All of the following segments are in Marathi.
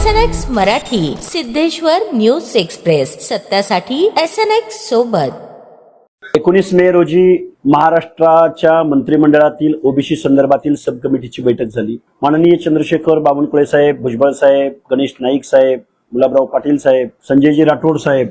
SNX Marathi, Siddheshwar news express, सत्यासाठी SNX सोबत। 19 मे रोजी महाराष्ट्राच्या मंत्रिमंडळातील ओबीसी संदर्भातील सब कमिटीची बैठक झाली। माननीय चंद्रशेखर बावनकुळे साहेब, भुजबळ साहेब, गणेश नाईक साहेब, गुलाबराव पाटील साहेब, संजयजी राठोड साहेब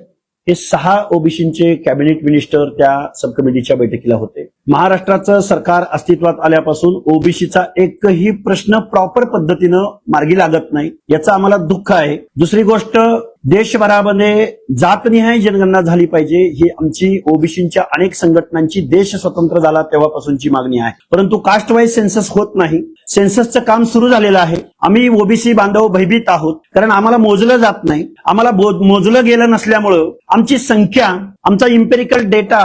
हे 6 ओबीसींचे कॅबिनेट मिनिस्टर त्या सब कमिटीच्या बैठकीला होते। महाराष्ट्राचं सरकार अस्तित्वात आल्यापासून ओबीसीचा एकही प्रश्न प्रॉपर पद्धतीनं मार्गी लागत नाही, याचं आम्हाला दुःख आहे। दुसरी गोष्ट, देशभरामध्ये जातनिहाय जनगणना झाली पाहिजे ही आमची ओबीसींच्या अनेक संघटनांची देश स्वतंत्र झाला तेव्हापासूनची मागणी आहे, परंतु कास्ट वाईज सेन्सस होत नाही। सेन्ससचं काम सुरू झालेलं आहे। आम्ही ओबीसी बांधव भयभीत आहोत, कारण आम्हाला मोजलं जात नाही। आम्हाला मोजलं गेलं नसल्यामुळं आमची संख्या, आमचा इम्पेरिकल डेटा,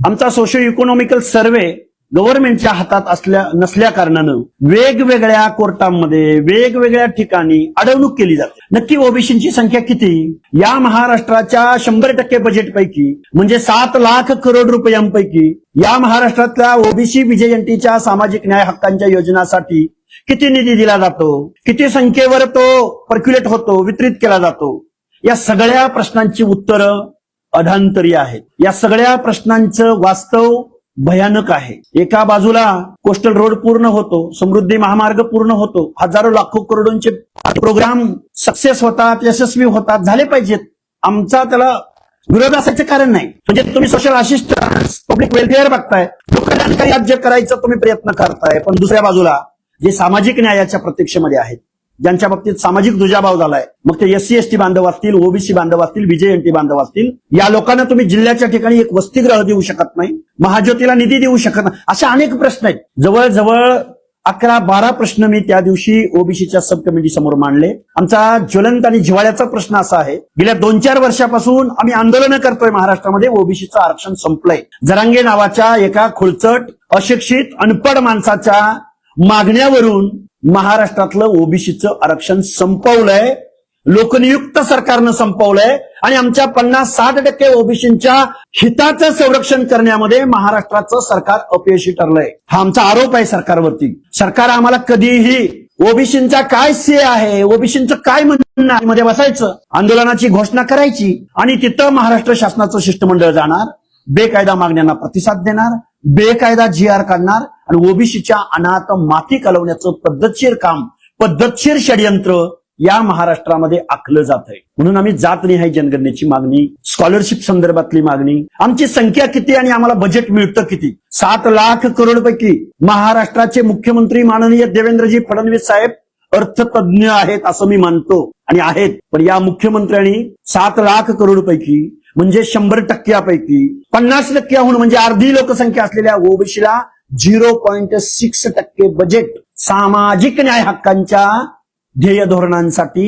आमचा सोशो इकॉनॉमिकल सर्वे गव्हर्नमेंटच्या हातात नसल्या कारणानं वेगवेगळ्या कोर्टांमध्ये वेगवेगळ्या ठिकाणी अडवणूक केली जाते। नक्की ओबीसींची संख्या किती? या महाराष्ट्राच्या 100% बजेटपैकी म्हणजे 7 लाख करोड रुपयांपैकी या महाराष्ट्रातल्या ओबीसी विजयंतीच्या सामाजिक न्याय हक्कांच्या योजनासाठी किती निधी दिला जातो, किती संख्येवर तो पर्क्युलेट होतो, वितरित केला जातो, या सगळ्या प्रश्नांची उत्तरं अधांतरी आहेत। या सगळ्या प्रश्नांचं वास्तव भयानक आहे। एका बाजूला कोस्टल रोड पूर्ण होतो, समृद्धी महामार्ग पूर्ण होतो, हजारो लाखो करोडोंचे प्रोग्राम सक्सेस होतात, यशस्वी होतात, झाले पाहिजेत। आमचा त्याला विरोध असायचं कारण नाही। म्हणजे तुम्ही सोशल असिस्टन्स, पब्लिक वेलफेअर बघताय, लोककल्याणकारी राज्य करायचं तुम्ही प्रयत्न करताय, पण दुसऱ्या बाजूला जे सामाजिक न्यायाच्या प्रत्यक्षमध्ये आहेत, ज्यांच्या बाबतीत सामाजिक दुजाभाव झालाय, मग ते SC/ST बांधव असतील, ओबीसी बांधव असतील, विजयंती बांधव असतील, या लोकांना तुम्ही जिल्ह्याच्या ठिकाणी एक वसतिगृह देऊ शकत नाही, महाज्योतीला निधी देऊ शकत नाही, असे अनेक प्रश्न आहेत। जवळजवळ 11-12 प्रश्न मी त्या दिवशी ओबीसीच्या सब कमिटी समोर मांडले। आमचा ज्वलंत आणि जिव्हाळ्याचा प्रश्न असा आहे, गेल्या 2-4 वर्षापासून आम्ही आंदोलन करतोय महाराष्ट्रामध्ये, ओबीसीचं आरक्षण संपलंय। जरांगे नावाच्या एका खुळचट, अशिक्षित, अनपढ माणसाच्या मागण्यावरून महाराष्ट्रातलं ओबीसीचं आरक्षण संपवलंय, लोकनियुक्त सरकारनं संपवलंय आणि आमच्या 50-60% ओबीसींच्या हिताचं संरक्षण करण्यामध्ये महाराष्ट्राचं सरकार अपयशी ठरलंय। हा आमचा आरोप आहे सरकारवरती। सरकार आम्हाला कधीही ओबीसींचा काय से आहे, ओबीसींचं काय म्हणणं आहे मध्ये बसायचं, आंदोलनाची घोषणा करायची आणि तिथं महाराष्ट्र शासनाचं शिष्टमंडळ जाणार, बेकायदा मागण्यांना प्रतिसाद देणार, बेकायदा GR काढणार आणि ओबीसीच्या अनाथ माती कलवण्याचं पद्धतशीर काम, पद्धतशीर षडयंत्र या महाराष्ट्रामध्ये आखलं जात आहे। म्हणून आम्ही जातनिहाय जनगणनेची मागणी, स्कॉलरशिप संदर्भातली मागणी, आमची संख्या किती आणि आम्हाला बजेट मिळतं किती, 7 लाख करोड पैकी महाराष्ट्राचे मुख्यमंत्री माननीय देवेंद्रजी फडणवीस साहेब अर्थतज्ञ आहेत असं मी मानतो आणि आहेत, पण या मुख्यमंत्र्यांनी 7 लाख करोड पैकी म्हणजे 100%पैकी 50%हून म्हणजे अर्धी लोकसंख्या असलेल्या ओबीसीला 0.6% बजेट सामाजिक न्याय हक्कांच्या ध्येय धोरणांसाठी,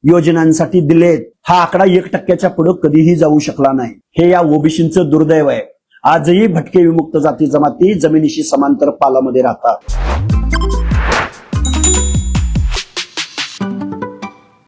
योजनांसाठी दिलेत। हा आकडा 1%च्या पुढे कधीही जाऊ शकला नाही। हे या ओबीसींचं दुर्दैव आहे। आजही भटके विमुक्त जाती जमाती जमिनीशी समांतर पालामध्ये राहतात।